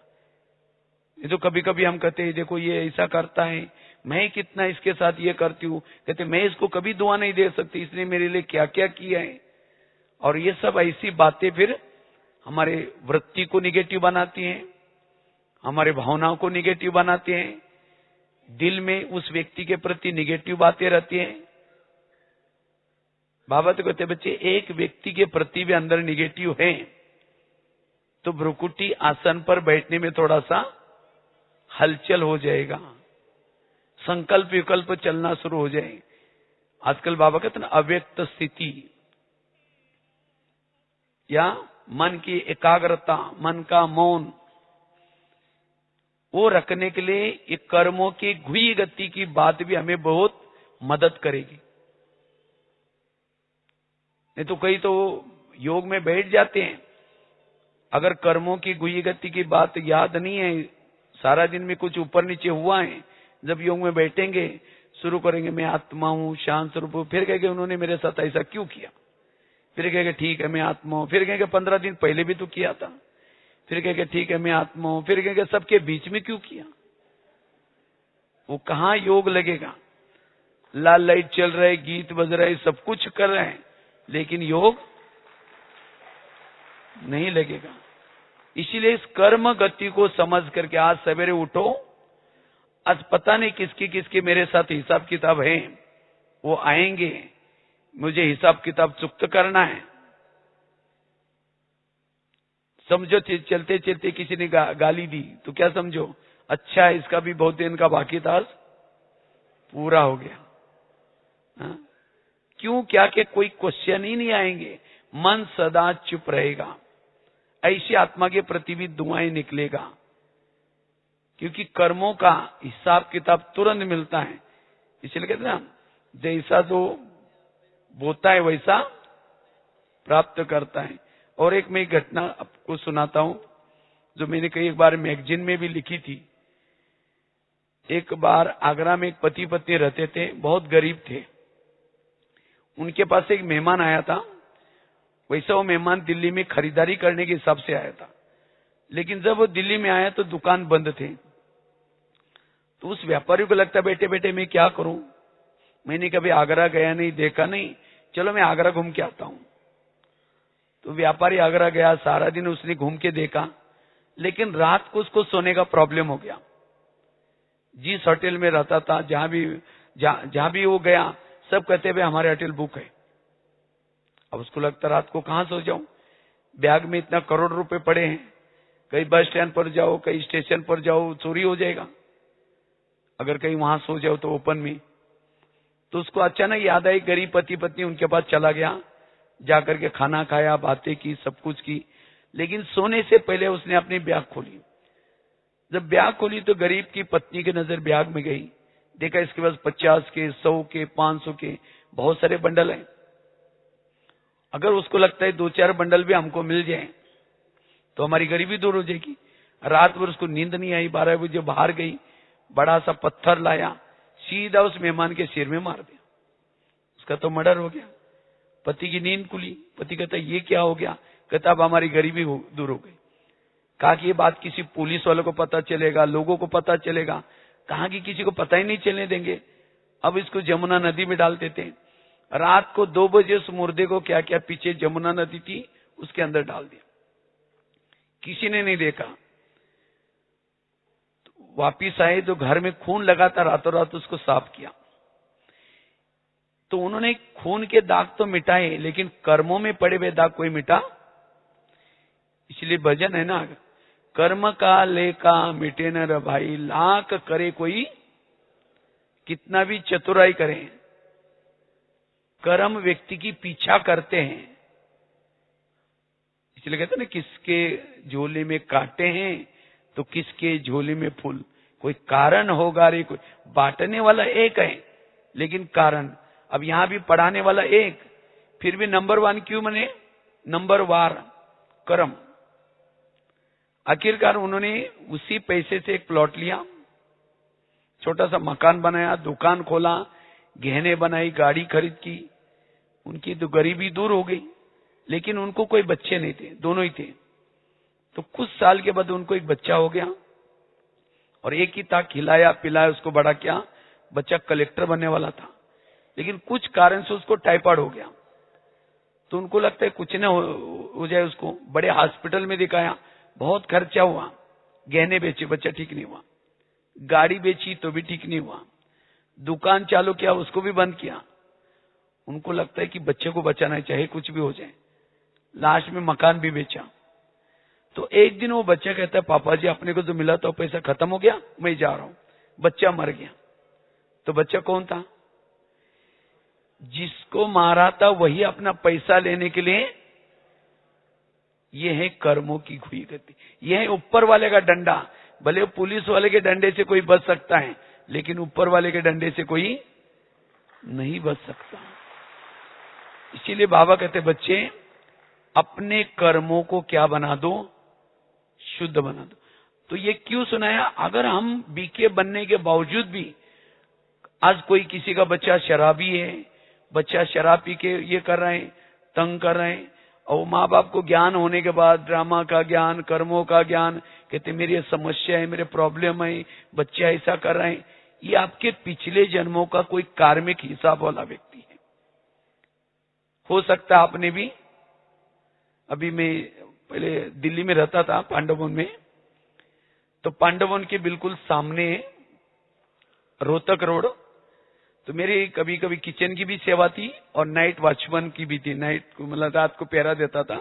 ये तो कभी कभी हम कहते हैं देखो ये ऐसा करता है, मैं कितना इसके साथ ये करती हूँ, कहते मैं इसको कभी दुआ नहीं दे सकती, इसने मेरे लिए क्या क्या किया है। और ये सब ऐसी बातें फिर हमारे वृत्ति को निगेटिव बनाती हैं, हमारे भावनाओं को निगेटिव बनाते हैं, दिल में उस व्यक्ति के प्रति निगेटिव बातें रहती हैं। बाबा तो कहते बच्चे एक व्यक्ति के प्रति भी अंदर निगेटिव है तो भ्रुकुटी आसन पर बैठने में थोड़ा सा हलचल हो जाएगा, संकल्प विकल्प चलना शुरू हो जाए। आजकल बाबा कहते ना अव्यक्त स्थिति या मन की एकाग्रता, मन का मौन, वो रखने के लिए ये कर्मों की घुई गति की बात भी हमें बहुत मदद करेगी। नहीं तो कई तो योग में बैठ जाते हैं, अगर कर्मों की घुई गति की बात याद नहीं है, सारा दिन में कुछ ऊपर नीचे हुआ है, जब योग में बैठेंगे शुरू करेंगे मैं आत्मा हूं, शांत स्वरूप हूं, फिर कहेंगे उन्होंने मेरे साथ ऐसा क्यों किया, फिर कहेंगे ठीक है मैं आत्मा हूं, फिर कहेंगे 15 दिन पहले भी तो किया था, फिर कहेंगे ठीक है मैं आत्मा हूं, फिर कहेंगे सबके बीच में क्यों किया। वो कहां योग लगेगा। लाल लाइट चल रहा है, गीत बज रहा है, सब कुछ कर रहे हैं, लेकिन योग नहीं लगेगा। इसीलिए इस कर्म गति को समझ करके आज सवेरे उठो, आज पता नहीं किसकी किसकी मेरे साथ हिसाब किताब है, वो आएंगे, मुझे हिसाब किताब चुक्त करना है। समझो चलते चलते किसी ने गाली दी तो क्या समझो, अच्छा इसका भी बहुत दिन का बाकी था, पूरा हो गया। हाँ? क्यों, क्या के कोई क्वेश्चन ही नहीं आएंगे, मन सदा चुप रहेगा। ऐसी आत्मा के प्रति भी दुआएं निकलेगा, क्योंकि कर्मों का हिसाब किताब तुरंत मिलता है। इसलिए कहते हैं ना, जैसा जो बोता है वैसा प्राप्त करता है। और एक मैं घटना आपको सुनाता हूं, जो मैंने कई बार मैगजीन में भी लिखी थी। एक बार आगरा में एक पति पत्नी रहते थे, बहुत गरीब थे। उनके पास एक मेहमान आया था। वैसा वो मेहमान दिल्ली में खरीदारी करने के हिसाब से आया था, लेकिन जब वो दिल्ली में आया तो दुकान बंद थे। तो उस व्यापारी को लगता बैठे बैठे मैं क्या करूं, मैंने कभी आगरा गया नहीं, देखा नहीं, चलो मैं आगरा घूम के आता हूं। तो व्यापारी आगरा गया, सारा दिन उसने घूम के देखा, लेकिन रात को उसको सोने का प्रॉब्लम हो गया। जिस होटल में रहता था, जहां भी वो गया, सब कहते भाई हमारे होटल बुक है। अब उसको लगता रात को कहां सो जाऊं, बैग में इतना करोड़ रुपए पड़े हैं, कहीं बस स्टैंड पर जाओ, कहीं स्टेशन पर जाओ, चोरी हो जाएगा, अगर कहीं वहां सो जाओ तो ओपन में। तो उसको अचानक याद आई, गरीब पति पत्नी उनके पास चला गया, जाकर के खाना खाया, बातें की, सब कुछ की, लेकिन सोने से पहले उसने अपनी बैग खोली। जब बैग खोली तो गरीब की पत्नी की नजर बैग में गई, देखा इसके पास 50 के, 100 के, 500 के बहुत सारे बंडल हैं। अगर उसको लगता है 2-4 बंडल भी हमको मिल जाए तो हमारी गरीबी दूर हो जाएगी। रात भर उसको नींद नहीं आई, 12 बजे बाहर गई, बड़ा सा पत्थर लाया, सीधा उस मेहमान के सिर में मार दिया। उसका तो मर्डर हो गया। पति की नींद खुली। पति कहता ये क्या हो गया? कहता अब हमारी गरीबी दूर हो गई। कहा कि ये बात किसी पुलिस वालों को पता चलेगा, लोगों को पता चलेगा। कहा कि किसी को पता ही नहीं चलने देंगे। अब इसको जमुना नदी में डाल देते हैं। रात को 2 बजे उस मुर्दे को क्या क्या, पीछे जमुना नदी थी उसके अंदर डाल दिया। किसी ने नहीं देखा। तो वापिस आए तो घर में खून लगा था, रातों रात उसको साफ किया। तो उन्होंने खून के दाग तो मिटाए, लेकिन कर्मों में पड़े हुए दाग कोई मिटा। इसलिए भजन है ना, कर्म का लेका मिटे न रे भाई, लाख करे कोई कितना भी चतुराई करें, कर्म व्यक्ति की पीछा करते हैं। इसलिए कहते हैं ना, किसके झोले में कांटे हैं तो किसके झोले में फूल। कोई कारण होगा रे, कोई बांटने वाला एक है लेकिन कारण। अब यहां भी पढ़ाने वाला एक, फिर भी नंबर 1 क्यों बने? नंबर वार कर्म। आखिरकार उन्होंने उसी पैसे से एक प्लॉट लिया, छोटा सा मकान बनाया, दुकान खोला, गहने बनाई, गाड़ी खरीद की। उनकी तो गरीबी दूर हो गई। लेकिन उनको कोई बच्चे नहीं थे, दोनों ही थे। तो कुछ साल के बाद उनको एक बच्चा हो गया और एक ही था, खिलाया पिलाया उसको बड़ा किया। बच्चा कलेक्टर बनने वाला था, लेकिन कुछ कारण से उसको टाइफाइड हो गया। तो उनको लगता है कुछ न हो जाए उसको। बड़े हॉस्पिटल में दिखाया, बहुत खर्चा हुआ। गहने बेचे, बच्चा ठीक नहीं हुआ। गाड़ी बेची तो भी ठीक नहीं हुआ। दुकान चालू किया, उसको भी बंद किया। उनको लगता है कि बच्चे को बचाना चाहे कुछ भी हो जाए। लास्ट में मकान भी बेचा। तो एक दिन वो बच्चा कहता है, पापा जी अपने को जो मिला था पैसा खत्म हो गया, मैं जा रहा हूं। बच्चा मर गया। तो बच्चा कौन था? जिसको मारा था वही अपना पैसा लेने के लिए। यह है कर्मों की हुई गति। यह है ऊपर वाले का डंडा। भले पुलिस वाले के डंडे से कोई बच सकता है, लेकिन ऊपर वाले के डंडे से कोई नहीं बच सकता। इसीलिए बाबा कहते, बच्चे अपने कर्मों को क्या बना दो? शुद्ध बना दो। तो ये क्यों सुनाया? अगर हम बीके बनने के बावजूद भी, आज कोई किसी का बच्चा शराबी है, बच्चा शराब पी के ये कर रहे हैं, तंग कर रहे हैं, और माँ बाप को ज्ञान होने के बाद ड्रामा का ज्ञान, कर्मों का ज्ञान, कहते मेरी ये समस्या है, मेरे प्रॉब्लम है, बच्चा ऐसा कर रहे हैं। ये आपके पिछले जन्मों का कोई कार्मिक हिसाब वाला व्यक्ति है। हो सकता है आपने भी, अभी मैं पहले दिल्ली में रहता था, पांडववन में। तो पांडववन के बिल्कुल सामने रोहतक रोड। तो मेरी कभी कभी किचन की भी सेवा थी और नाइट वॉचमैन की भी थी। नाइट को मतलब रात को पहरा देता था।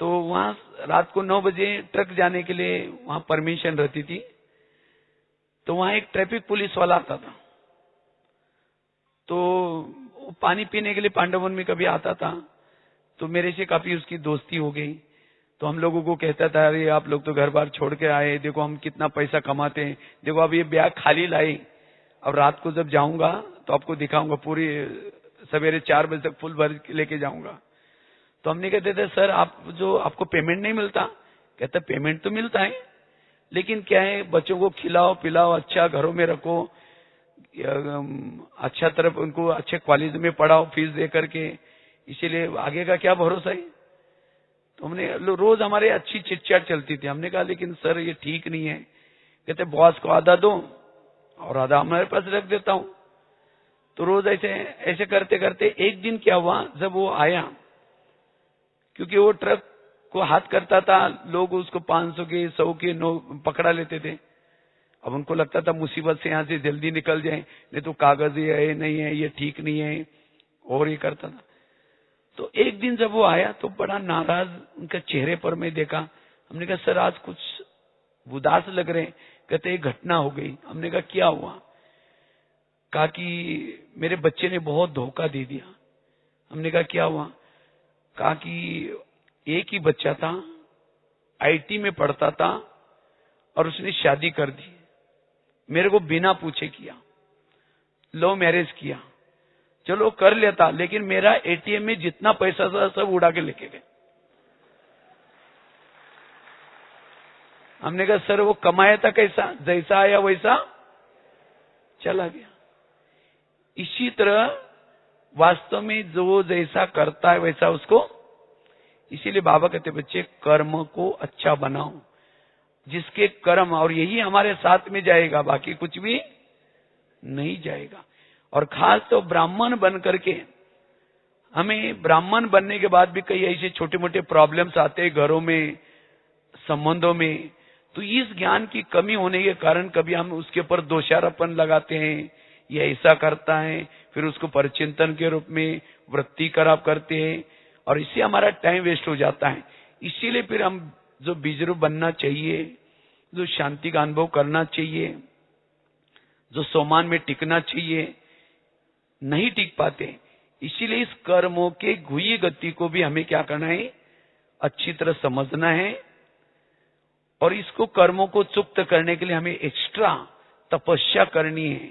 तो वहां रात को 9 बजे ट्रक जाने के लिए वहां परमिशन रहती थी। तो वहां एक ट्रैफिक पुलिस वाला आता था। तो वो पानी पीने के लिए पांडववन में कभी आता था। तो मेरे से काफी उसकी दोस्ती हो गई। तो हम लोगों को कहता था, अरे आप लोग तो घर बार छोड़ के आए, देखो हम कितना पैसा कमाते हैं, देखो अब ये बैग खाली लाए। अब रात को जब जाऊंगा तो आपको दिखाऊंगा, पूरी सवेरे 4 बजे तक फुल भर लेके जाऊंगा। तो हमने कहते थे, सर आप जो आपको पेमेंट नहीं मिलता? कहता पेमेंट तो मिलता है, लेकिन क्या है, बच्चों को खिलाओ पिलाओ, अच्छा घरों में रखो, अच्छा तरफ उनको अच्छे कॉलेज में पढ़ाओ फीस दे करके, इसीलिए आगे का क्या भरोसा है। तो हमने रोज हमारे अच्छी चिटचाट चलती थी। हमने कहा लेकिन सर ये ठीक नहीं है। कहते बॉस को आधा दो और आधा हमारे पास रख देता हूं। तो रोज ऐसे ऐसे करते करते एक दिन क्या हुआ, जब वो आया, क्योंकि वो ट्रक को हाथ करता था, लोग उसको 500 के 100 के नोट पकड़ा लेते थे। अब उनको लगता था मुसीबत से यहां से जल्दी निकल जाए, नहीं तो कागज ये नहीं है, ये ठीक नहीं है, और ये करता था। तो एक दिन जब वो आया तो बड़ा नाराज उनके चेहरे पर मैं देखा। हमने कहा सर आज कुछ उदास लग रहे हैं। कहते एक घटना हो गई। हमने कहा क्या हुआ? कहा कि मेरे बच्चे ने बहुत धोखा दे दिया। हमने कहा क्या हुआ? कहा कि एक ही बच्चा था, आईटी में पढ़ता था और उसने शादी कर दी, मेरे को बिना पूछे किया, लव मैरिज किया। चलो कर लेता, लेकिन मेरा एटीएम में जितना पैसा था सब उड़ा के लेके गए। हमने कहा सर वो कमाया था कैसा? जैसा आया वैसा चला गया। इसी तरह वास्तव में जो जैसा करता है वैसा उसको, इसीलिए बाबा कहते बच्चे कर्म को अच्छा बनाओ, जिसके कर्म, और यही हमारे साथ में जाएगा, बाकी कुछ भी नहीं जाएगा। और खास तो ब्राह्मण बन करके, हमें ब्राह्मण बनने के बाद भी कई ऐसे छोटे मोटे प्रॉब्लम्स आते हैं घरों में, संबंधों में, तो इस ज्ञान की कमी होने के कारण कभी हम उसके ऊपर दोषारोपण लगाते हैं, ये ऐसा करता है, फिर उसको परचिंतन के रूप में वृत्ति खराब करते हैं, और इससे हमारा टाइम वेस्ट हो जाता है। इसीलिए फिर हम जो बीजरूप बनना चाहिए, जो शांति का अनुभव करना चाहिए, जो सोमान में टिकना चाहिए, नहीं टिक पाते। इसीलिए इस कर्मों के गुह्य गति को भी हमें क्या करना है, अच्छी तरह समझना है, और इसको कर्मों को चुप्त करने के लिए हमें एक्स्ट्रा तपस्या करनी है,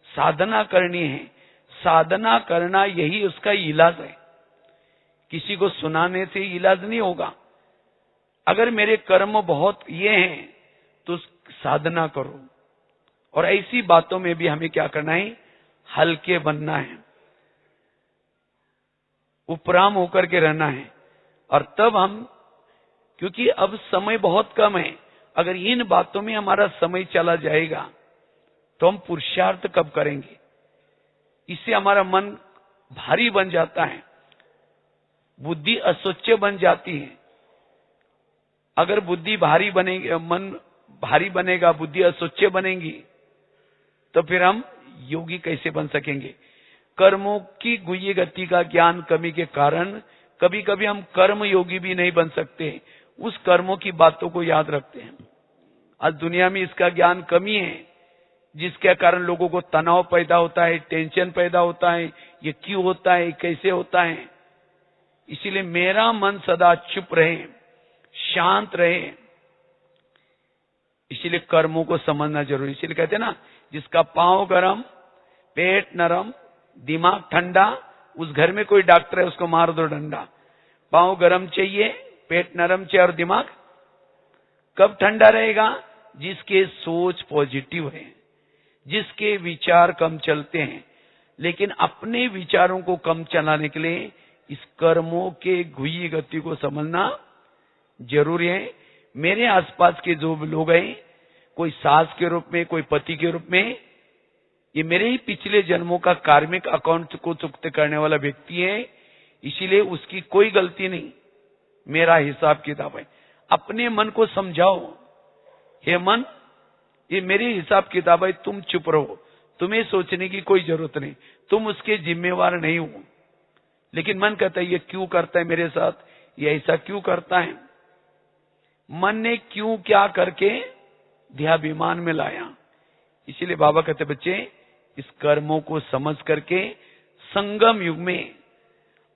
साधना करनी है। साधना करना यही उसका इलाज है। किसी को सुनाने से इलाज नहीं होगा। अगर मेरे कर्म बहुत ये हैं तो साधना करो, और ऐसी बातों में भी हमें क्या करना है, हल्के बनना है, उपराम होकर के रहना है। और तब हम, क्योंकि अब समय बहुत कम है, अगर इन बातों में हमारा समय चला जाएगा तो हम पुरुषार्थ कब करेंगे। इससे हमारा मन भारी बन जाता है, बुद्धि अस्वच्छ बन जाती है। अगर बुद्धि भारी बनेगी, मन भारी बनेगा, बुद्धि अस्वच्छ बनेगी, तो फिर हम योगी कैसे बन सकेंगे। कर्मों की गुह्य गति का ज्ञान कमी के कारण कभी कभी हम कर्म योगी भी नहीं बन सकते, उस कर्मों की बातों को याद रखते हैं। आज दुनिया में इसका ज्ञान कमी है, जिसके कारण लोगों को तनाव पैदा होता है, टेंशन पैदा होता है, ये क्यों होता है, कैसे होता है। इसीलिए मेरा मन सदा चुप रहे, शांत रहे, इसीलिए कर्मों को समझना जरूरी। इसीलिए कहते हैं ना, जिसका पांव गरम, पेट नरम, दिमाग ठंडा, उस घर में कोई डॉक्टर है उसको मार दो डंडा। पांव गरम चाहिए, पेट नरम चाहिए, और दिमाग कब ठंडा रहेगा, जिसके सोच पॉजिटिव है, जिसके विचार कम चलते हैं। लेकिन अपने विचारों को कम चलाने के लिए इस कर्मों के गुह्य गति को समझना जरूरी है। मेरे आसपास के जो लोग हैं, कोई सास के रूप में, कोई पति के रूप में, ये मेरे ही पिछले जन्मों का कार्मिक अकाउंट को चुकते करने वाला व्यक्ति है। इसीलिए उसकी कोई गलती नहीं, मेरा हिसाब किताब है। अपने मन को समझाओ, हे मन, ये मेरी हिसाब किताब है, तुम चुप रहो, तुम्हें सोचने की कोई जरूरत नहीं, तुम उसके जिम्मेवार नहीं हो। लेकिन मन कहता है ये क्यों करता है मेरे साथ, ये ऐसा क्यों करता है। मन ने क्यों क्या करके देहाभिमान में लाया। इसीलिए बाबा कहते बच्चे, इस कर्मों को समझ करके संगम युग में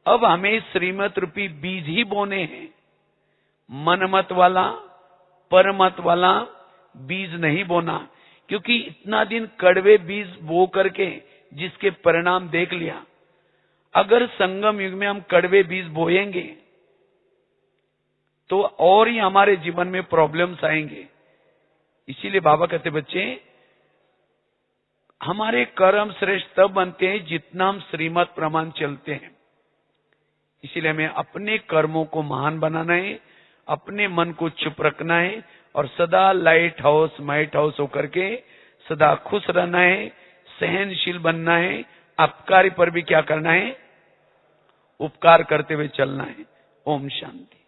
अब हमें श्रीमत रूपी बीज ही बोने हैं। मनमत वाला, परमत वाला बीज नहीं बोना, क्योंकि इतना दिन कड़वे बीज बो करके जिसके परिणाम देख लिया। अगर संगम युग में हम कड़वे बीज बोएंगे तो और ही हमारे जीवन में प्रॉब्लम्स आएंगे। इसीलिए बाबा कहते बच्चे, हमारे कर्म श्रेष्ठ तब बनते हैं जितना हम श्रीमत प्रमाण चलते हैं। इसीलिए हमें अपने कर्मों को महान बनाना है, अपने मन को चुप रखना है, और सदा लाइट हाउस माइट हाउस होकर के सदा खुश रहना है, सहनशील बनना है, अपकारी पर भी क्या करना है, उपकार करते हुए चलना है। ओम शांति।